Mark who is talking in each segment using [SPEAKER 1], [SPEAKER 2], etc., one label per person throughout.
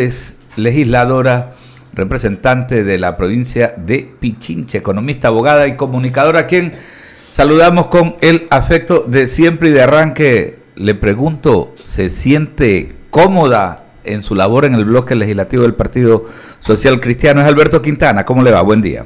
[SPEAKER 1] Es legisladora, representante de la provincia de Pichincha, economista, abogada y comunicadora, a quien saludamos con el afecto de siempre. Y de arranque le pregunto, ¿se siente cómoda en su labor en el bloque legislativo del Partido Social Cristiano? Es Alberto Quintana. ¿Cómo le va? Buen día.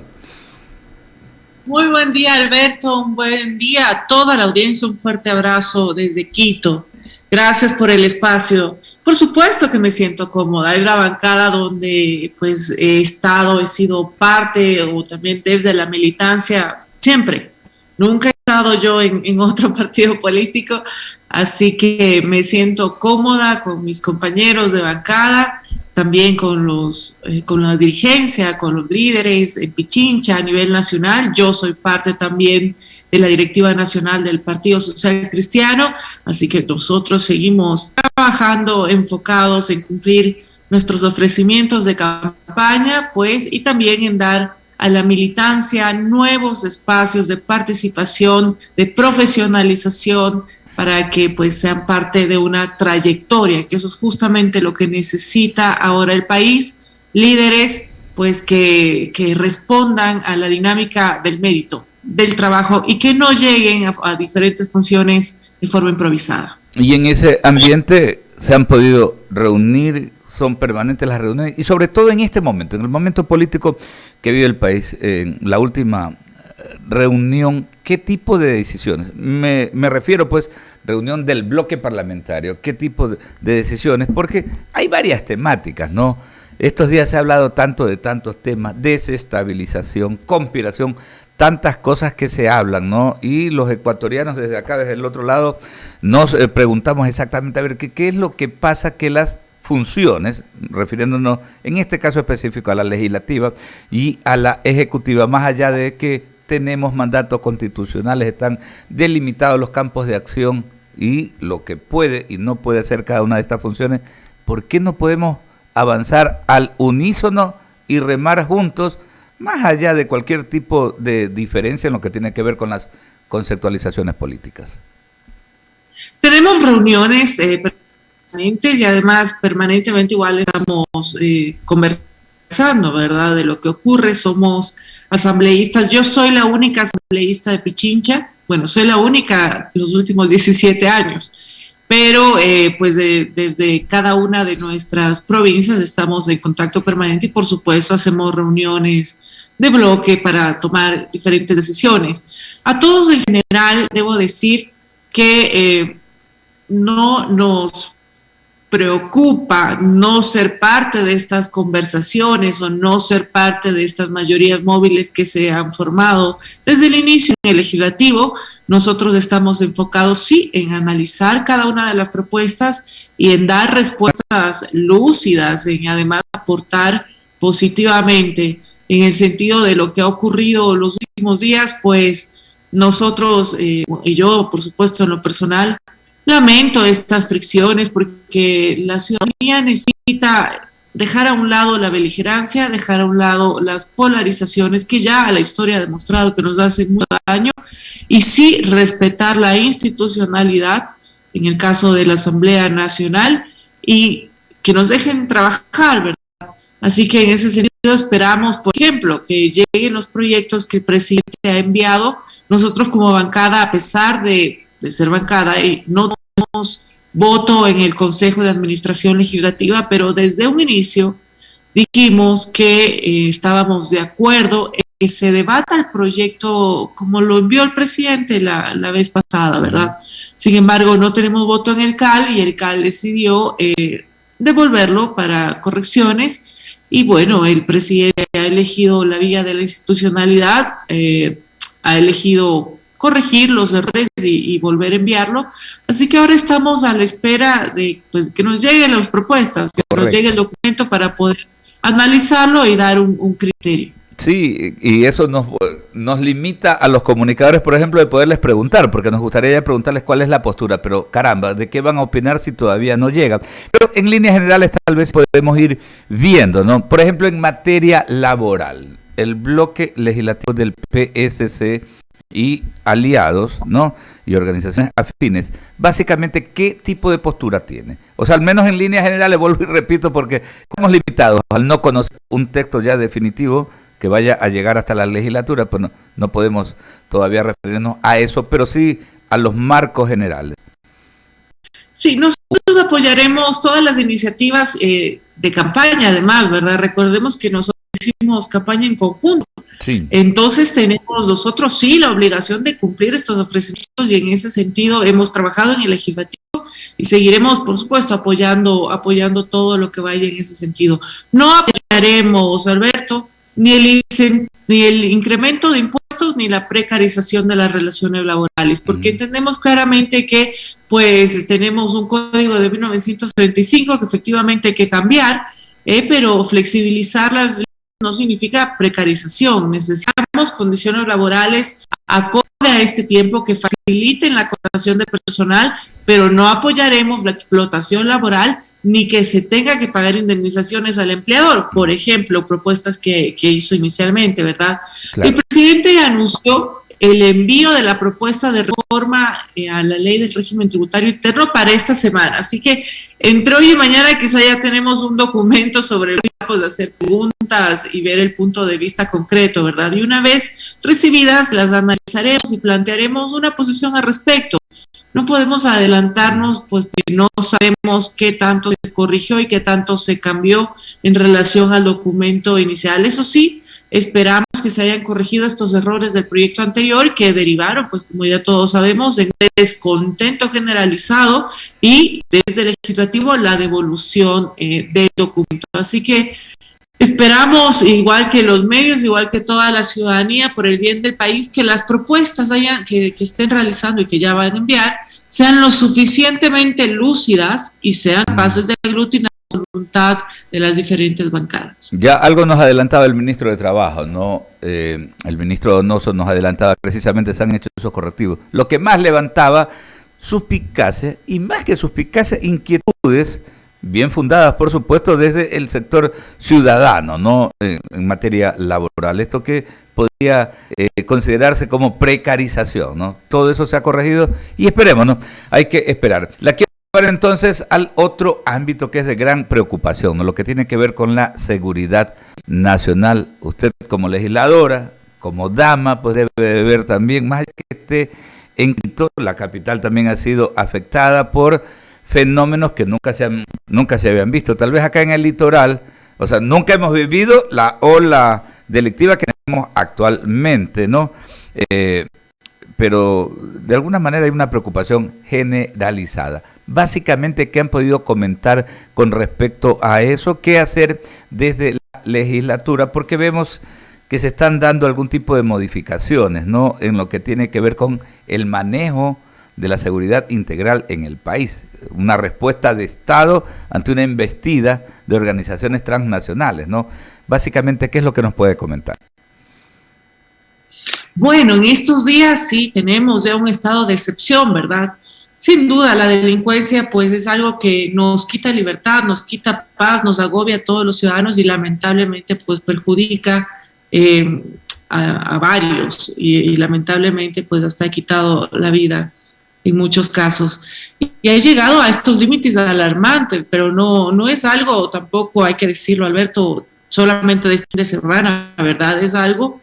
[SPEAKER 2] Muy buen día, Alberto. Un buen día a toda la audiencia. Un fuerte abrazo desde Quito. Gracias por el espacio. Por supuesto que me siento cómoda. Es la bancada donde pues he sido parte o también desde la militancia siempre. Nunca he estado yo en otro partido político, así que me siento cómoda con mis compañeros de bancada, también con la dirigencia, con los líderes en Pichincha a nivel nacional. Yo soy parte también de la directiva nacional del Partido Social Cristiano, así que nosotros seguimos trabajando enfocados en cumplir nuestros ofrecimientos de campaña, pues, y también en dar a la militancia nuevos espacios de participación, de profesionalización, para que pues sean parte de una trayectoria, que eso es justamente lo que necesita ahora el país, líderes pues que respondan a la dinámica del mérito, del trabajo, y que no lleguen a diferentes funciones de forma improvisada.
[SPEAKER 1] Y en ese ambiente se han podido reunir, son permanentes las reuniones, y sobre todo en este momento, en el momento político que vive el país, en la última reunión, ¿qué tipo de decisiones? Me refiero pues, reunión del bloque parlamentario, ¿qué tipo de decisiones? Porque hay varias temáticas, ¿no? Estos días se ha hablado tanto de tantos temas, desestabilización, conspiración, tantas cosas que se hablan, ¿no? Y los ecuatorianos desde acá, desde el otro lado, nos preguntamos exactamente, a ver, ¿qué es lo que pasa que las funciones, refiriéndonos en este caso específico a la legislativa y a la ejecutiva, más allá de que tenemos mandatos constitucionales, están delimitados los campos de acción y lo que puede y no puede hacer cada una de estas funciones, ¿por qué no podemos avanzar al unísono y remar juntos, más allá de cualquier tipo de diferencia en lo que tiene que ver con las conceptualizaciones políticas?
[SPEAKER 2] Tenemos reuniones permanentes y además permanentemente igual estamos conversando, ¿verdad?, de lo que ocurre. Somos asambleístas. Yo soy la única asambleísta de Pichincha. Bueno, soy la única en los últimos 17 años. Pero pues desde cada una de nuestras provincias estamos en contacto permanente y por supuesto hacemos reuniones de bloque para tomar diferentes decisiones. A todos en general debo decir que no nos preocupa no ser parte de estas conversaciones o no ser parte de estas mayorías móviles que se han formado desde el inicio en el legislativo. Nosotros estamos enfocados, sí, en analizar cada una de las propuestas y en dar respuestas lúcidas, en además aportar positivamente en el sentido de lo que ha ocurrido los últimos días. Pues nosotros, y yo por supuesto en lo personal, lamento estas fricciones porque la ciudadanía necesita dejar a un lado la beligerancia, dejar a un lado las polarizaciones que ya la historia ha demostrado que nos hacen mucho daño, y sí respetar la institucionalidad, en el caso de la Asamblea Nacional, y que nos dejen trabajar, ¿verdad? Así que en ese sentido esperamos, por ejemplo, que lleguen los proyectos que el presidente ha enviado. Nosotros como bancada, a pesar de ser bancada, y no tenemos voto en el Consejo de Administración Legislativa, pero desde un inicio dijimos que estábamos de acuerdo en que se debata el proyecto como lo envió el presidente la vez pasada, ¿verdad? Sin embargo, no tenemos voto en el CAL y el CAL decidió devolverlo para correcciones, y bueno, el presidente ha elegido la vía de la institucionalidad, ha elegido corregir los errores y volver a enviarlo. Así que ahora estamos a la espera de pues, que nos lleguen las propuestas, que Correcto. Nos llegue el documento para poder analizarlo y dar un criterio.
[SPEAKER 1] Sí, y eso nos limita a los comunicadores, por ejemplo, de poderles preguntar, porque nos gustaría ya preguntarles cuál es la postura, pero caramba, ¿de qué van a opinar si todavía no llega? Pero en líneas generales tal vez podemos ir viendo, ¿no? Por ejemplo, en materia laboral, el bloque legislativo del PSC y aliados, ¿no? Y organizaciones afines, básicamente, ¿qué tipo de postura tiene? O sea, al menos en líneas generales, vuelvo y repito, porque estamos limitados al no conocer un texto ya definitivo que vaya a llegar hasta la legislatura, pues no podemos todavía referirnos a eso, pero sí a los marcos generales.
[SPEAKER 2] Sí, nosotros apoyaremos todas las iniciativas de campaña, además, ¿verdad? Recordemos que nosotros hicimos campaña en conjunto.
[SPEAKER 1] Sí.
[SPEAKER 2] Entonces tenemos nosotros sí la obligación de cumplir estos ofrecimientos y en ese sentido hemos trabajado en el legislativo y seguiremos, por supuesto, apoyando todo lo que vaya en ese sentido. No apoyaremos, Alberto, ni el incremento de impuestos ni la precarización de las relaciones laborales, porque entendemos claramente que pues tenemos un código de 1935 que efectivamente hay que cambiar, pero flexibilizar la no significa precarización. Necesitamos condiciones laborales acorde a este tiempo que faciliten la contratación de personal, pero no apoyaremos la explotación laboral ni que se tenga que pagar indemnizaciones al empleador. Por ejemplo, propuestas que hizo inicialmente, ¿verdad? Claro. El presidente anunció el envío de la propuesta de reforma a la ley del régimen tributario interno para esta semana. Así que entre hoy y mañana quizá ya tenemos un documento sobre el pues, de hacer preguntas y ver el punto de vista concreto, ¿verdad? Y una vez recibidas las analizaremos y plantearemos una posición al respecto. No podemos adelantarnos, pues que no sabemos qué tanto se corrigió y qué tanto se cambió en relación al documento inicial. Eso sí, esperamos que se hayan corregido estos errores del proyecto anterior que derivaron, pues como ya todos sabemos, en descontento generalizado y desde el legislativo la devolución del documento. Así que esperamos, igual que los medios, igual que toda la ciudadanía, por el bien del país, que las propuestas que estén realizando y que ya van a enviar sean lo suficientemente lúcidas y sean capaces de aglutinar la voluntad de las diferentes bancadas.
[SPEAKER 1] Ya algo nos adelantaba el ministro de Trabajo, ¿no? El ministro Donoso nos adelantaba precisamente se han hecho esos correctivos. Lo que más levantaba suspicacia y más que suspicacia, inquietudes bien fundadas, por supuesto, desde el sector ciudadano, ¿no? En materia laboral. Esto que podría considerarse como precarización, ¿no? Todo eso se ha corregido y esperemos, ¿no? Hay que esperar. La quiero llevar entonces al otro ámbito que es de gran preocupación, ¿no? Lo que tiene que ver con la seguridad nacional. Usted como legisladora, como dama, pues debe de ver también, más que esté en Quito, la capital también ha sido afectada por fenómenos que nunca se habían visto. Tal vez acá en el litoral, o sea, nunca hemos vivido la ola delictiva que tenemos actualmente, ¿no? Pero de alguna manera hay una preocupación generalizada. Básicamente, ¿qué han podido comentar con respecto a eso? ¿Qué hacer desde la legislatura? Porque vemos que se están dando algún tipo de modificaciones, ¿no? En lo que tiene que ver con el manejo de la seguridad integral en el país, una respuesta de Estado ante una embestida de organizaciones transnacionales, ¿no? Básicamente, ¿qué es lo que nos puede comentar?
[SPEAKER 2] Bueno, en estos días sí tenemos ya un estado de excepción, ¿verdad? Sin duda, la delincuencia pues es algo que nos quita libertad, nos quita paz, nos agobia a todos los ciudadanos y lamentablemente pues perjudica a varios y lamentablemente pues hasta ha quitado la vida en muchos casos. Y ha llegado a estos límites alarmantes, pero no es algo, tampoco hay que decirlo, Alberto, solamente de este semana, la verdad es algo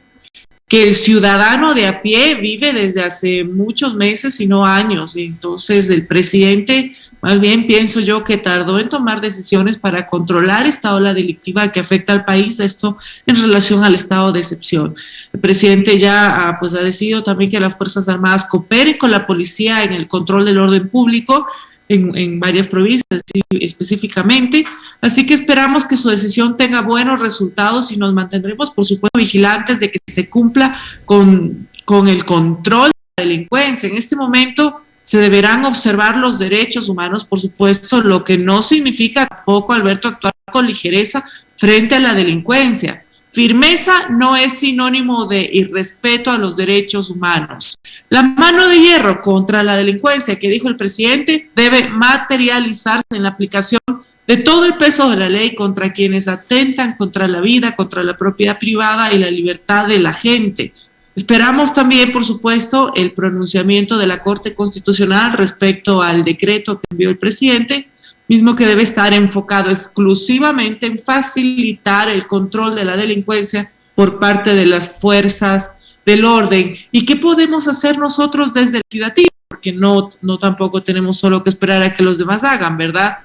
[SPEAKER 2] que el ciudadano de a pie vive desde hace muchos meses y no años. Y entonces el presidente, más bien pienso yo que tardó en tomar decisiones para controlar esta ola delictiva que afecta al país, esto en relación al estado de excepción. El presidente ya ha decidido también que las Fuerzas Armadas cooperen con la policía en el control del orden público en varias provincias específicamente, así que esperamos que su decisión tenga buenos resultados y nos mantendremos, por supuesto, vigilantes de que se cumpla con el control de la delincuencia. En este momento se deberán observar los derechos humanos, por supuesto, lo que no significa tampoco, Alberto, actuar con ligereza frente a la delincuencia. Firmeza no es sinónimo de irrespeto a los derechos humanos. La mano de hierro contra la delincuencia que dijo el presidente debe materializarse en la aplicación de todo el peso de la ley contra quienes atentan contra la vida, contra la propiedad privada y la libertad de la gente. Esperamos también, por supuesto, el pronunciamiento de la Corte Constitucional respecto al decreto que envió el presidente, mismo que debe estar enfocado exclusivamente en facilitar el control de la delincuencia por parte de las fuerzas del orden. ¿Y qué podemos hacer nosotros desde el legislativo? Porque no tampoco tenemos solo que esperar a que los demás hagan, ¿verdad?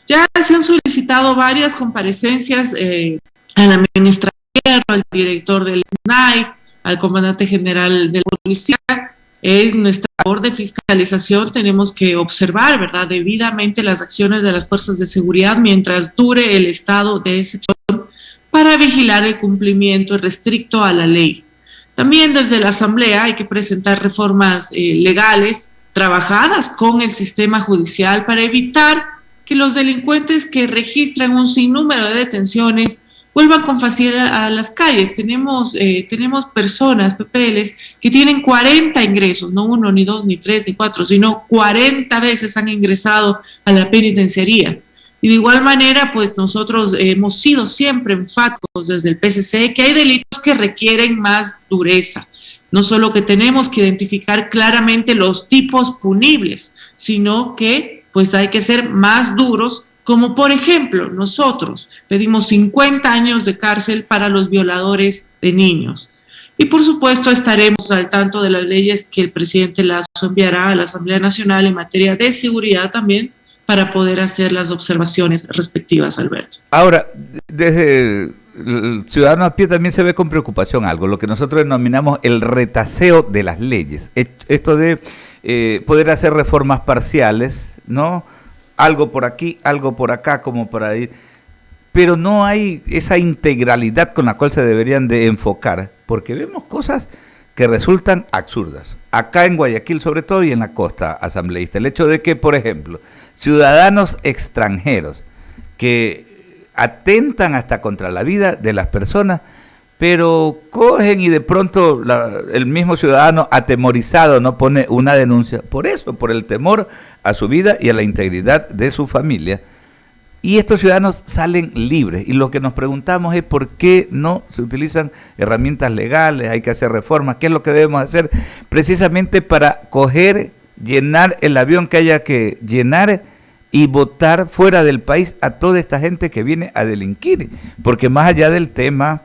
[SPEAKER 2] Ya se han solicitado varias comparecencias a la ministra de Guerra, al director del SNAI, al comandante general de la policía. Es nuestra labor de fiscalización, tenemos que observar, ¿verdad?, debidamente las acciones de las fuerzas de seguridad mientras dure el estado de excepción para vigilar el cumplimiento restricto a la ley. También desde la Asamblea hay que presentar reformas legales trabajadas con el sistema judicial para evitar que los delincuentes que registran un sinnúmero de detenciones vuelvan con facilidad a las calles. Tenemos personas, PPLs, que tienen 40 ingresos, no 1, ni 2, ni 3, ni 4, sino 40 veces han ingresado a la penitenciaría. Y de igual manera, pues nosotros hemos sido siempre enfáticos desde el PSC que hay delitos que requieren más dureza. No solo que tenemos que identificar claramente los tipos punibles, sino que pues hay que ser más duros, como por ejemplo nosotros pedimos 50 años de cárcel para los violadores de niños. Y por supuesto estaremos al tanto de las leyes que el presidente Lazo enviará a la Asamblea Nacional en materia de seguridad también, para poder hacer las observaciones respectivas, Alberto.
[SPEAKER 1] Ahora, desde el ciudadano a pie también se ve con preocupación algo, lo que nosotros denominamos el retaseo de las leyes. Esto de poder hacer reformas parciales, ¿no? Algo por aquí, algo por acá, como para ir, pero no hay esa integralidad con la cual se deberían de enfocar, porque vemos cosas que resultan absurdas. Acá en Guayaquil, sobre todo, y en la costa asambleísta, el hecho de que, por ejemplo, ciudadanos extranjeros que atentan hasta contra la vida de las personas, pero cogen y de pronto el mismo ciudadano atemorizado no pone una denuncia por eso, por el temor a su vida y a la integridad de su familia. Y estos ciudadanos salen libres, y lo que nos preguntamos es por qué no se utilizan herramientas legales, hay que hacer reformas, qué es lo que debemos hacer precisamente para llenar el avión que haya que llenar y botar fuera del país a toda esta gente que viene a delinquir, porque más allá del tema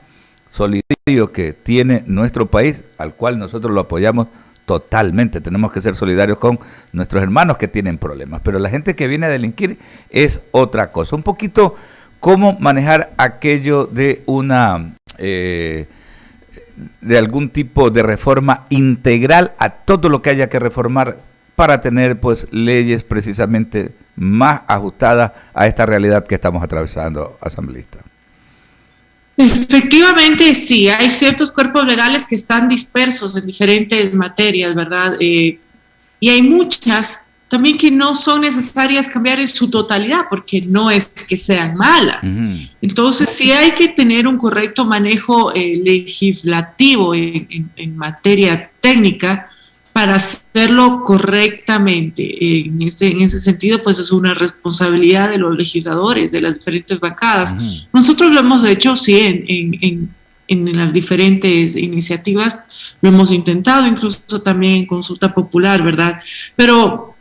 [SPEAKER 1] solidario que tiene nuestro país, al cual nosotros lo apoyamos totalmente, tenemos que ser solidarios con nuestros hermanos que tienen problemas, pero la gente que viene a delinquir es otra cosa. Un poquito cómo manejar aquello de de algún tipo de reforma integral a todo lo que haya que reformar para tener pues leyes precisamente más ajustadas a esta realidad que estamos atravesando, asambleísta.
[SPEAKER 2] Efectivamente, sí, hay ciertos cuerpos legales que están dispersos en diferentes materias, ¿verdad? Y hay muchas también que no son necesarias cambiar en su totalidad, porque no es que sean malas. Uh-huh. Entonces, sí hay que tener un correcto manejo legislativo en materia técnica para hacerlo correctamente. En ese sentido, pues es una responsabilidad de los legisladores, de las diferentes bancadas. Uh-huh. Nosotros lo hemos hecho, sí, en las diferentes iniciativas, lo hemos intentado, incluso también en consulta popular, ¿verdad? Pero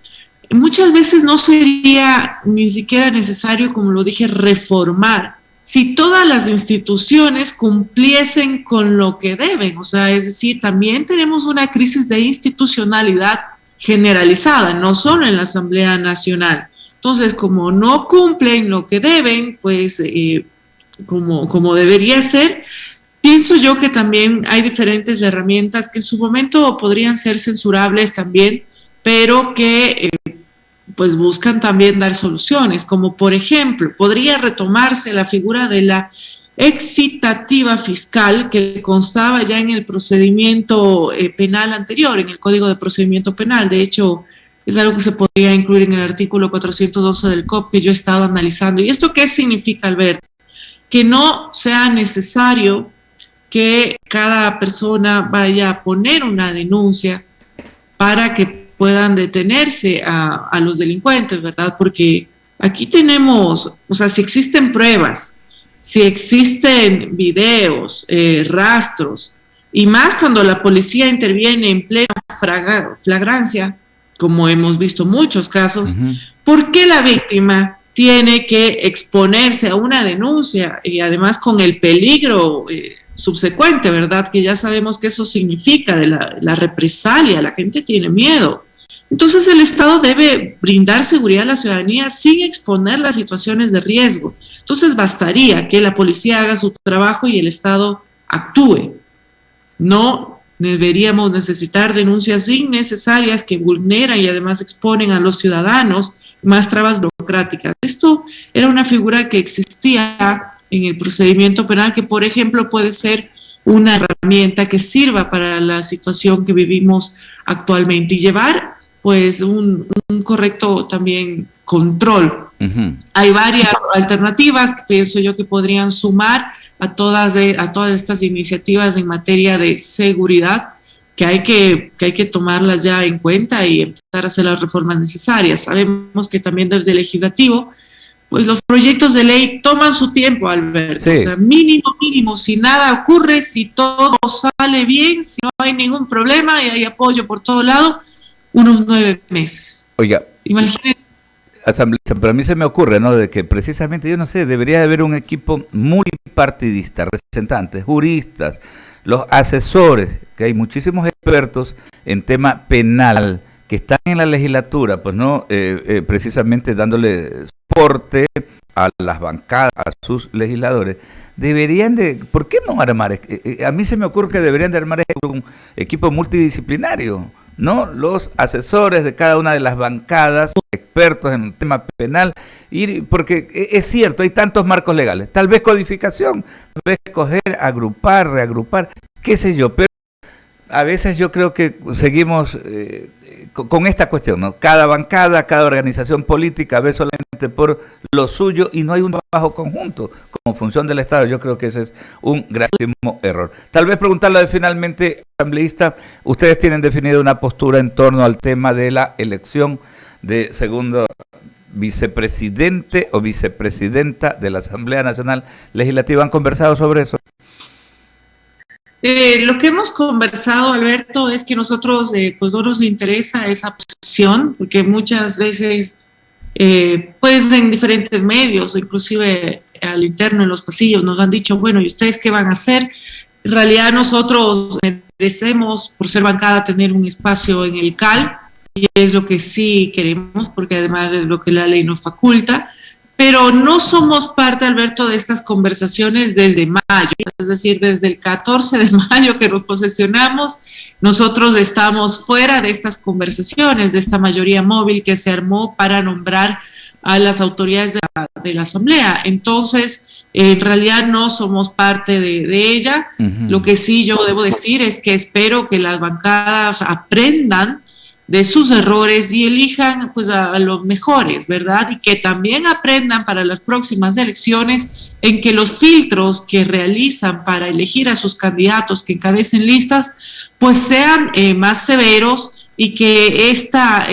[SPEAKER 2] muchas veces no sería ni siquiera necesario, como lo dije, reformar, si todas las instituciones cumpliesen con lo que deben. O sea, es decir, también tenemos una crisis de institucionalidad generalizada, no solo en la Asamblea Nacional. Entonces, como no cumplen lo que deben, pues como debería ser, pienso yo que también hay diferentes herramientas que en su momento podrían ser censurables también, pero que pues buscan también dar soluciones, como por ejemplo, podría retomarse la figura de la excitativa fiscal que constaba ya en el procedimiento penal anterior, en el Código de Procedimiento Penal. De hecho, es algo que se podría incluir en el artículo 412 del COP que yo he estado analizando. ¿Y esto qué significa, Alberto? Que no sea necesario que cada persona vaya a poner una denuncia para que puedan detenerse a los delincuentes, ¿verdad? Porque aquí tenemos, o sea, si existen pruebas, si existen videos, rastros, y más cuando la policía interviene en plena flagrancia, como hemos visto muchos casos, ¿por qué la víctima tiene que exponerse a una denuncia y además con el peligro subsecuente, ¿verdad? Que ya sabemos que eso significa de la represalia, la gente tiene miedo. Entonces el Estado debe brindar seguridad a la ciudadanía sin exponer las situaciones de riesgo. Entonces bastaría que la policía haga su trabajo y el Estado actúe. No deberíamos necesitar denuncias innecesarias que vulneran y además exponen a los ciudadanos más trabas burocráticas. Esto era una figura que existía en el procedimiento penal que, por ejemplo, puede ser una herramienta que sirva para la situación que vivimos actualmente y llevar pues un correcto también control. Hay varias alternativas que pienso yo que podrían sumar a todas estas iniciativas en materia de seguridad que hay que tomarlas ya en cuenta y empezar a hacer las reformas necesarias. Sabemos que también desde el legislativo, pues los proyectos de ley toman su tiempo, Alberto. Sí. O sea, mínimo, si nada ocurre, si todo sale bien, si no hay ningún problema y hay apoyo por todo lado, unos 9 meses.
[SPEAKER 1] Oiga,
[SPEAKER 2] imagínate.
[SPEAKER 1] Asambleísta, pero a mí se me ocurre, ¿no?, de que precisamente, yo no sé, debería haber un equipo multipartidista, representantes, juristas, los asesores, que hay muchísimos expertos en tema penal que están en la legislatura, pues no, precisamente dándole soporte a las bancadas, a sus legisladores. Deberían de, ¿por qué no armar? A mí se me ocurre que deberían de armar un equipo multidisciplinario, ¿no? Los asesores de cada una de las bancadas, expertos en el tema penal, porque es cierto, hay tantos marcos legales, tal vez codificación, tal vez escoger, agrupar, reagrupar, qué sé yo, pero a veces yo creo que seguimos con esta cuestión, ¿no? Cada bancada, cada organización política ve solamente por lo suyo y no hay un trabajo conjunto como función del Estado. Yo creo que ese es un gravísimo error. Tal vez preguntarle finalmente, asambleísta, ustedes tienen definida una postura en torno al tema de la elección de segundo vicepresidente o vicepresidenta de la Asamblea Nacional Legislativa. ¿Han conversado sobre eso?
[SPEAKER 2] Lo que hemos conversado, Alberto, es que nosotros pues no nos interesa esa posición, porque muchas veces pues en diferentes medios, o inclusive al interno en los pasillos, nos han dicho, bueno, ¿y ustedes qué van a hacer? En realidad nosotros merecemos, por ser bancada, tener un espacio en el CAL, y es lo que sí queremos, porque además es lo que la ley nos faculta, pero no somos parte, Alberto, de estas conversaciones desde mayo, es decir, desde el 14 de mayo que nos posesionamos, nosotros estamos fuera de estas conversaciones, de esta mayoría móvil que se armó para nombrar a las autoridades de la Asamblea. Entonces, en realidad no somos parte de ella. Lo que sí yo debo decir es que espero que las bancadas aprendan de sus errores y elijan pues a los mejores, ¿verdad? Y que también aprendan para las próximas elecciones en que los filtros que realizan para elegir a sus candidatos que encabecen listas pues sean más severos y que esta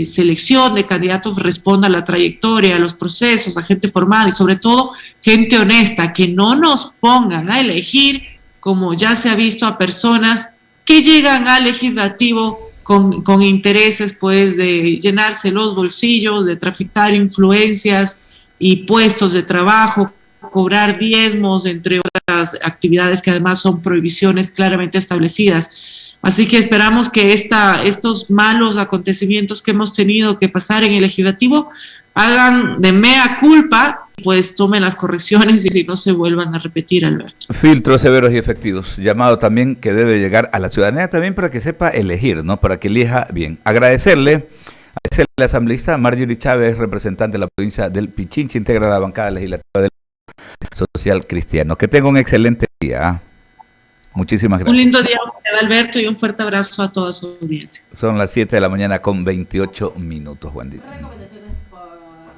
[SPEAKER 2] selección de candidatos responda a la trayectoria, a los procesos, a gente formada y sobre todo gente honesta, que no nos pongan a elegir, como ya se ha visto, a personas que llegan al legislativo con intereses pues de llenarse los bolsillos, de traficar influencias y puestos de trabajo, cobrar diezmos, entre otras actividades que además son prohibiciones claramente establecidas. Así que esperamos que estos malos acontecimientos que hemos tenido que pasar en el legislativo hagan de mea culpa, pues tomen las correcciones y no se vuelvan a repetir, Alberto.
[SPEAKER 1] Filtros severos y efectivos, llamado también que debe llegar a la ciudadanía también para que sepa elegir, ¿no? Para que elija bien. Agradecerle a la asambleísta Marjorie Chávez, representante de la provincia del Pichincha, integra la bancada legislativa del Social Cristiano. Que tenga un excelente día. Muchísimas gracias.
[SPEAKER 2] Un lindo día, Alberto, y un fuerte abrazo a toda su audiencia.
[SPEAKER 1] Son las 7 de la mañana con 28 minutos, Juan Díaz.